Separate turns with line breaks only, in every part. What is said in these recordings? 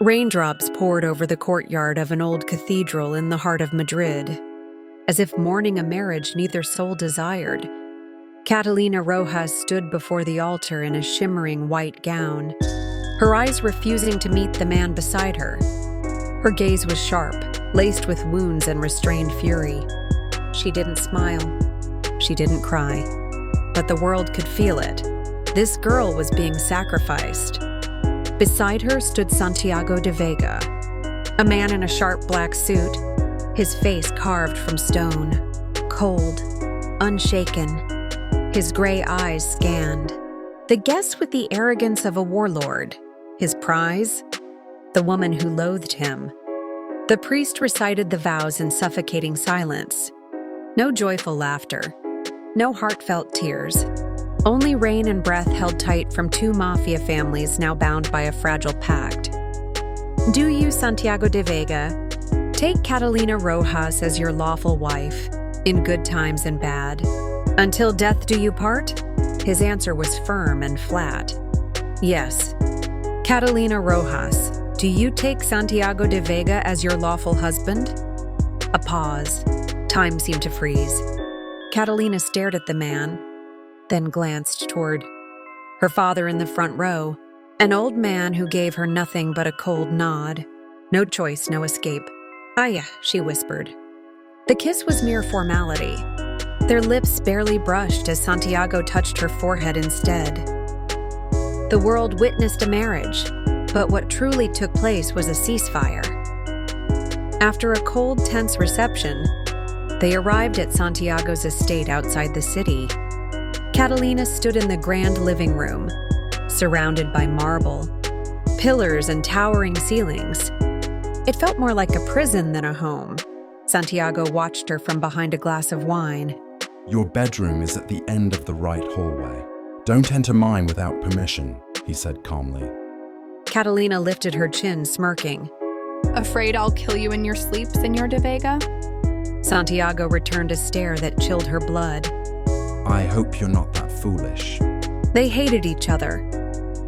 Raindrops poured over the courtyard of an old cathedral in the heart of Madrid, as if mourning a marriage neither soul desired. Catalina Rojas stood before the altar in a shimmering white gown, her eyes refusing to meet the man beside her. Her gaze was sharp, laced with wounds and restrained fury. She didn't smile. She didn't cry. But the world could feel it. This girl was being sacrificed. Beside her stood Santiago de Vega, a man in a sharp black suit, his face carved from stone, cold, unshaken, his gray eyes scanned. The guest with the arrogance of a warlord, his prize, the woman who loathed him. The priest recited the vows in suffocating silence. No joyful laughter, no heartfelt tears. Only rain and breath held tight from two mafia families now bound by a fragile pact. Do you, Santiago de Vega, take Catalina Rojas as your lawful wife, in good times and bad? Until death do you part? His answer was firm and flat. Yes. Catalina Rojas, do you take Santiago de Vega as your lawful husband? A pause. Time seemed to freeze. Catalina stared at the man, then glanced toward her father in the front row, an old man who gave her nothing but a cold nod. No choice, no escape. "Aya," she whispered. The kiss was mere formality. Their lips barely brushed as Santiago touched her forehead instead. The world witnessed a marriage, but what truly took place was a ceasefire. After a cold, tense reception, they arrived at Santiago's estate outside the city. Catalina stood in the grand living room, surrounded by marble, pillars and towering ceilings. It felt more like a prison than a home. Santiago watched her from behind a glass of wine.
"Your bedroom is at the end of the right hallway. Don't enter mine without permission," he said calmly.
Catalina lifted her chin, smirking.
"Afraid I'll kill you in your sleep, Señor de Vega?"
Santiago returned a stare that chilled her blood.
"I hope you're not that foolish."
They hated each other,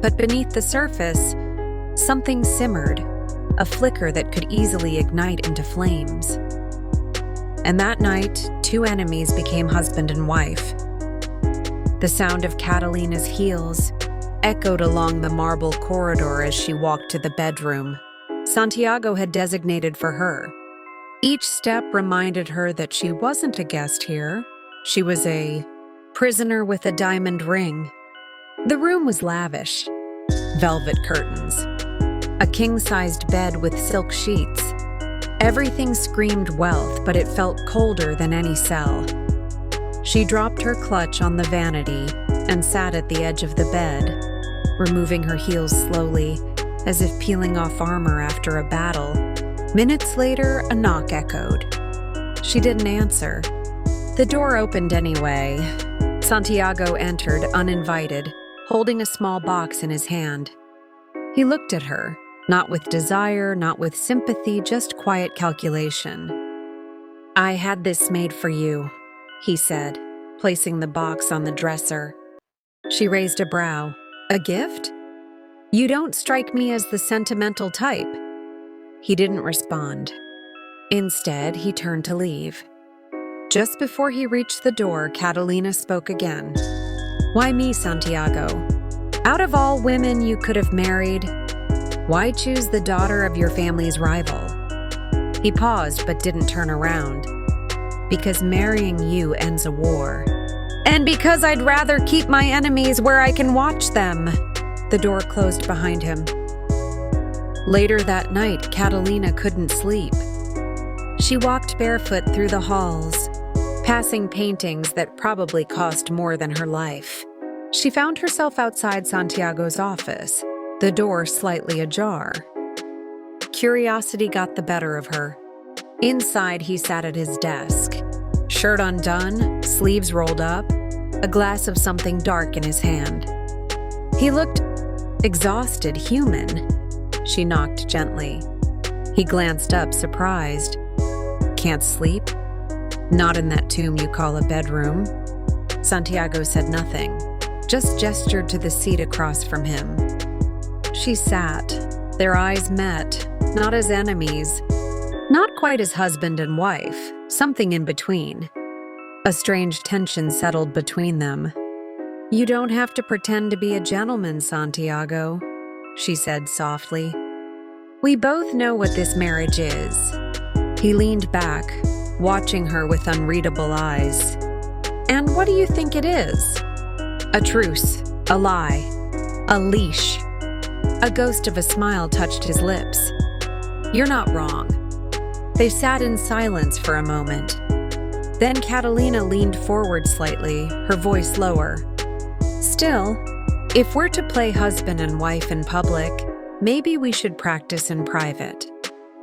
but beneath the surface, something simmered, a flicker that could easily ignite into flames. And that night, two enemies became husband and wife. The sound of Catalina's heels echoed along the marble corridor as she walked to the bedroom Santiago had designated for her. Each step reminded her that she wasn't a guest here. She was a prisoner with a diamond ring. The room was lavish. Velvet curtains. A king-sized bed with silk sheets. Everything screamed wealth, but it felt colder than any cell. She dropped her clutch on the vanity and sat at the edge of the bed, removing her heels slowly, as if peeling off armor after a battle. Minutes later, a knock echoed. She didn't answer. The door opened anyway. Santiago entered, uninvited, holding a small box in his hand. He looked at her, not with desire, not with sympathy, just quiet calculation. "I had this made for you," he said, placing the box on the dresser. She raised a brow. "A gift? You don't strike me as the sentimental type." He didn't respond. Instead, he turned to leave. Just before he reached the door, Catalina spoke again. "Why me, Santiago? Out of all women you could have married, why choose the daughter of your family's rival?" He paused but didn't turn around. "Because marrying you ends a war. And because I'd rather keep my enemies where I can watch them." The door closed behind him. Later that night, Catalina couldn't sleep. She walked barefoot through the halls, passing paintings that probably cost more than her life. She found herself outside Santiago's office, the door slightly ajar. Curiosity got the better of her. Inside, he sat at his desk, shirt undone, sleeves rolled up, a glass of something dark in his hand. He looked exhausted, human. She knocked gently. He glanced up, surprised. "Can't sleep? Not in that tomb you call a bedroom." Santiago said nothing, just gestured to the seat across from him. She sat, Their eyes met, not as enemies, not quite as husband and wife, something in between. A strange tension settled between them. "You don't have to pretend to be a gentleman, Santiago," she said softly. "We both know what this marriage is." He leaned back, watching her with unreadable eyes. "And what do you think it is?" "A truce, a lie, a leash." A ghost of a smile touched his lips. "You're not wrong." They sat in silence for a moment. Then Catalina leaned forward slightly, her voice lower. "Still, if we're to play husband and wife in public, maybe we should practice in private."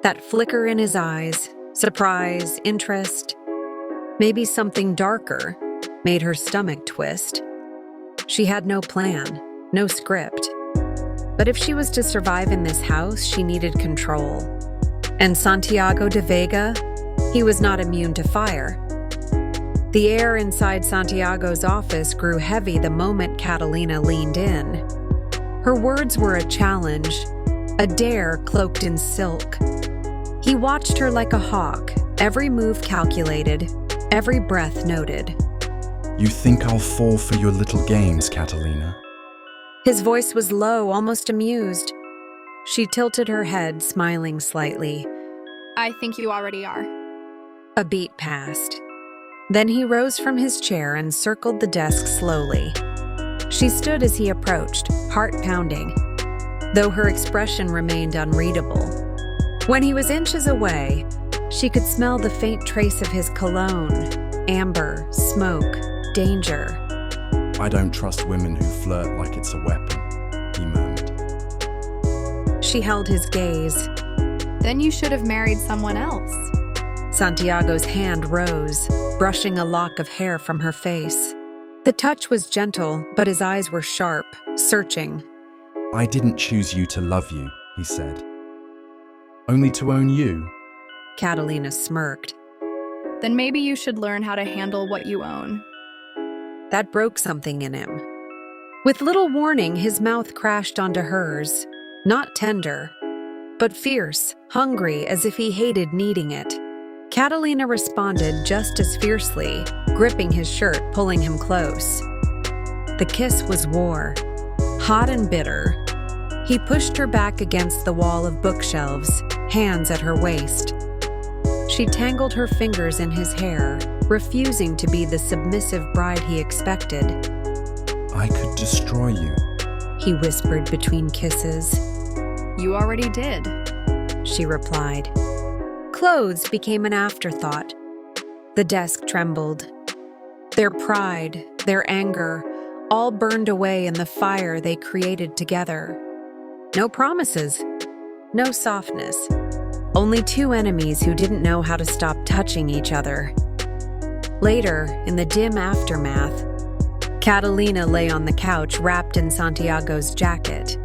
That flicker in his eyes, surprise, interest, maybe something darker, made her stomach twist. She had no plan, no script. But if she was to survive in this house, she needed control. And Santiago de Vega, he was not immune to fire. The air inside Santiago's office grew heavy the moment Catalina leaned in. Her words were a challenge, a dare cloaked in silk. He watched her like a hawk, every move calculated, every breath noted.
"You think I'll fall for your little games, Catalina?"
His voice was low, almost amused. She tilted her head, smiling slightly.
I think you already are.
A beat passed. Then he rose from his chair and circled the desk slowly. She stood as he approached, heart pounding, though her expression remained unreadable. When he was inches away, she could smell the faint trace of his cologne, amber, smoke, danger.
"I don't trust women who flirt like it's a weapon," he murmured.
She held his gaze.
Then you should have married someone else.
Santiago's hand rose, brushing a lock of hair from her face. The touch was gentle, but his eyes were sharp, searching.
"I didn't choose you to love you," he said. "Only to own you."
Catalina smirked.
Then maybe you should learn how to handle what you own.
That broke something in him. With little warning, his mouth crashed onto hers, not tender, but fierce, hungry, as if he hated needing it. Catalina responded just as fiercely, gripping his shirt, pulling him close. The kiss was war, hot and bitter. He pushed her back against the wall of bookshelves, hands at her waist. She tangled her fingers in his hair, refusing to be the submissive bride he expected.
"I could destroy you,"
he whispered between kisses.
You already did.
She replied. Clothes became an afterthought. The desk trembled. Their pride, their anger, all burned away in the fire they created together. No promises, no softness. Only two enemies who didn't know how to stop touching each other. Later, in the dim aftermath, Catalina lay on the couch wrapped in Santiago's jacket.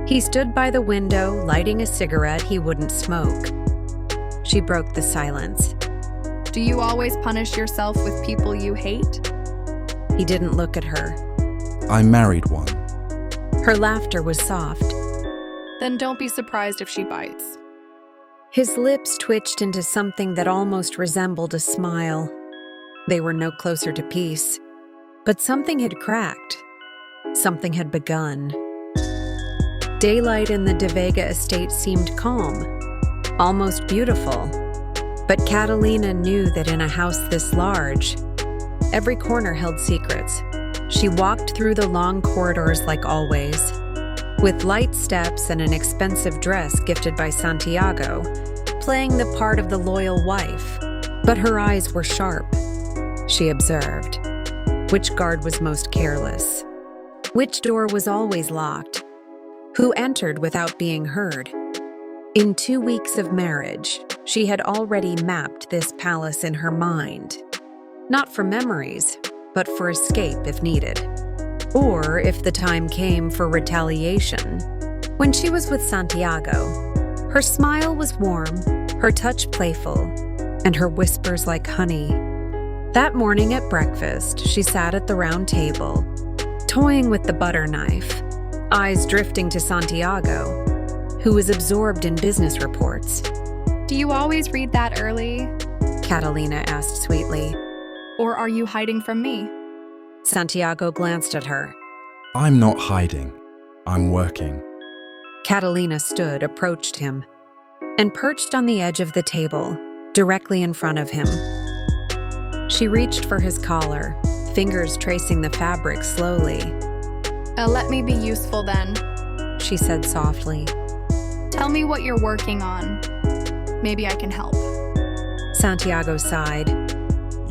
He stood by the window, lighting a cigarette he wouldn't smoke. She broke the silence.
Do you always punish yourself with people you hate?
He didn't look at her.
"I married one."
Her laughter was soft.
Then don't be surprised if she bites.
His lips twitched into something that almost resembled a smile. They were no closer to peace. But something had cracked. Something had begun. Daylight in the De Vega estate seemed calm, almost beautiful. But Catalina knew that in a house this large, every corner held secrets. She walked through the long corridors like always, with light steps and an expensive dress gifted by Santiago, playing the part of the loyal wife. But her eyes were sharp. She observed. Which guard was most careless? Which door was always locked? Who entered without being heard? In 2 weeks of marriage, she had already mapped this palace in her mind. Not for memories, but for escape if needed. Or if the time came for retaliation. When she was with Santiago, her smile was warm, her touch playful, and her whispers like honey. That morning at breakfast, she sat at the round table, toying with the butter knife, eyes drifting to Santiago, who was absorbed in business reports.
Do you always read that early?
Catalina asked sweetly.
Or are you hiding from me?
Santiago glanced at her.
I'm not hiding. I'm working.
Catalina stood, approached him, and perched on the edge of the table, directly in front of him. She reached for his collar, fingers tracing the fabric slowly.
Let me be useful then,
she said softly.
Tell me what you're working on. Maybe I can help.
Santiago sighed.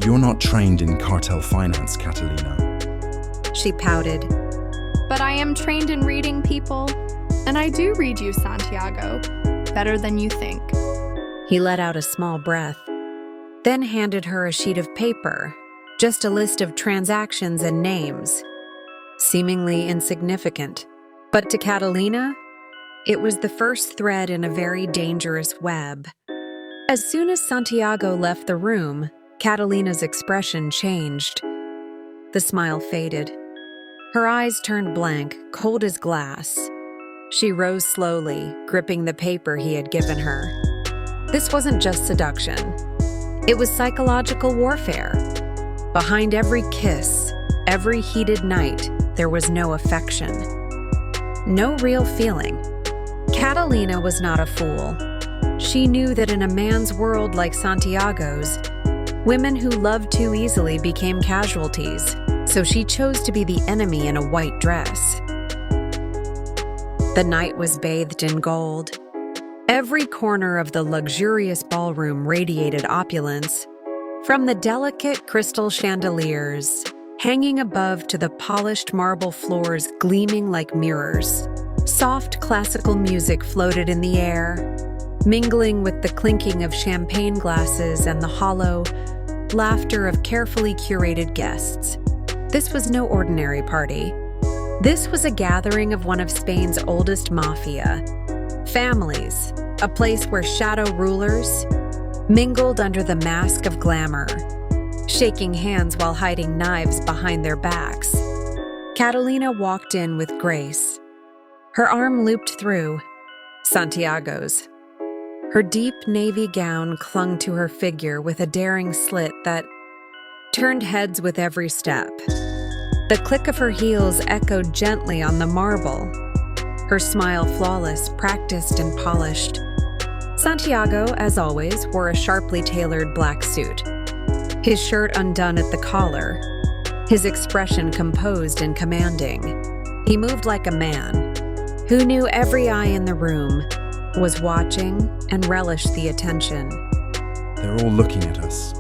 You're not trained in cartel finance, Catalina.
She pouted.
But I am trained in reading people, and I do read you, Santiago, better than you think.
He let out a small breath, then handed her a sheet of paper, just a list of transactions and names, seemingly insignificant. But to Catalina, it was the first thread in a very dangerous web. As soon as Santiago left the room, Catalina's expression changed. The smile faded. Her eyes turned blank, cold as glass. She rose slowly, gripping the paper he had given her. This wasn't just seduction. It was psychological warfare. Behind every kiss, every heated night, there was no affection. No real feeling. Catalina was not a fool. She knew that in a man's world like Santiago's, women who loved too easily became casualties, so she chose to be the enemy in a white dress. The night was bathed in gold. Every corner of the luxurious ballroom radiated opulence, from the delicate crystal chandeliers hanging above to the polished marble floors gleaming like mirrors. Soft classical music floated in the air, mingling with the clinking of champagne glasses and the hollow laughter of carefully curated guests. This was no ordinary party. This was a gathering of one of Spain's oldest mafia. Families, a place where shadow rulers mingled under the mask of glamour, shaking hands while hiding knives behind their backs. Catalina walked in with grace. Her arm looped through Santiago's. Her deep navy gown clung to her figure with a daring slit that turned heads with every step. The click of her heels echoed gently on the marble, her smile flawless, practiced and polished. Santiago, as always, wore a sharply tailored black suit, his shirt undone at the collar, his expression composed and commanding. He moved like a man who knew every eye in the room, was watching and relished the attention.
They're all looking at us.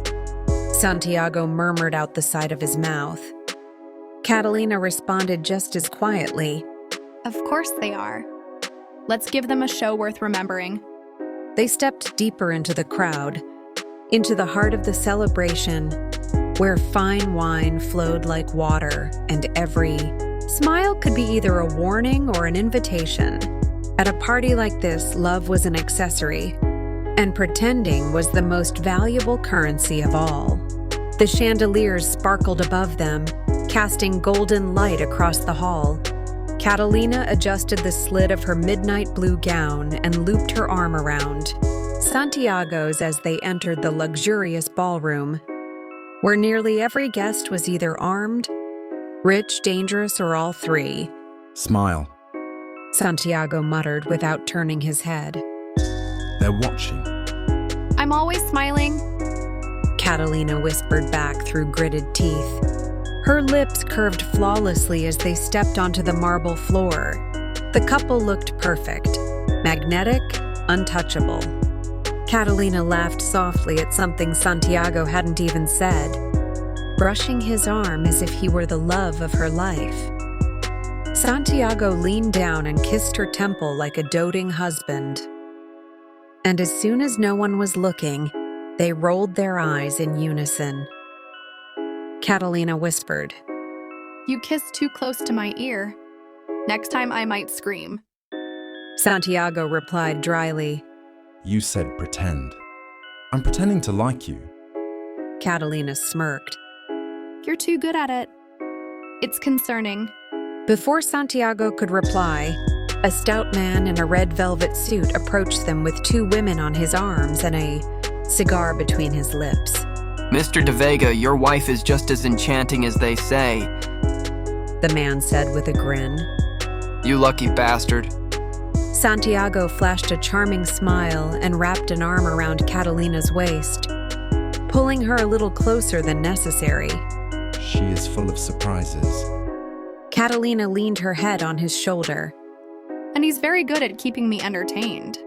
Santiago murmured out the side of his mouth. Catalina responded just as quietly.
Of course they are. Let's give them a show worth remembering.
They stepped deeper into the crowd, into the heart of the celebration, where fine wine flowed like water and every smile could be either a warning or an invitation. At a party like this, love was an accessory, and pretending was the most valuable currency of all. The chandeliers sparkled above them, casting golden light across the hall. Catalina adjusted the slit of her midnight blue gown and looped her arm around Santiago's as they entered the luxurious ballroom, where nearly every guest was either armed, rich, dangerous, or all three.
Smile.
Santiago muttered without turning his head.
They're watching.
I'm always smiling.
Catalina whispered back through gritted teeth. Her lips curved flawlessly as they stepped onto the marble floor. The couple looked perfect, magnetic, untouchable. Catalina laughed softly at something Santiago hadn't even said, brushing his arm as if he were the love of her life. Santiago leaned down and kissed her temple like a doting husband. And as soon as no one was looking, they rolled their eyes in unison. Catalina whispered,
You kissed too close to my ear. Next time I might scream.
Santiago replied dryly.
You said pretend. I'm pretending to like you.
Catalina smirked.
You're too good at it. It's concerning.
Before Santiago could reply, A stout man in a red velvet suit approached them with 2 women on his arms and a cigar between his lips.
Mr. De Vega, your wife is just as enchanting as they say.
The man said with a grin.
You lucky bastard.
Santiago flashed a charming smile and wrapped an arm around Catalina's waist, pulling her a little closer than necessary.
She is full of surprises.
Catalina leaned her head on his shoulder.
And he's very good at keeping me entertained.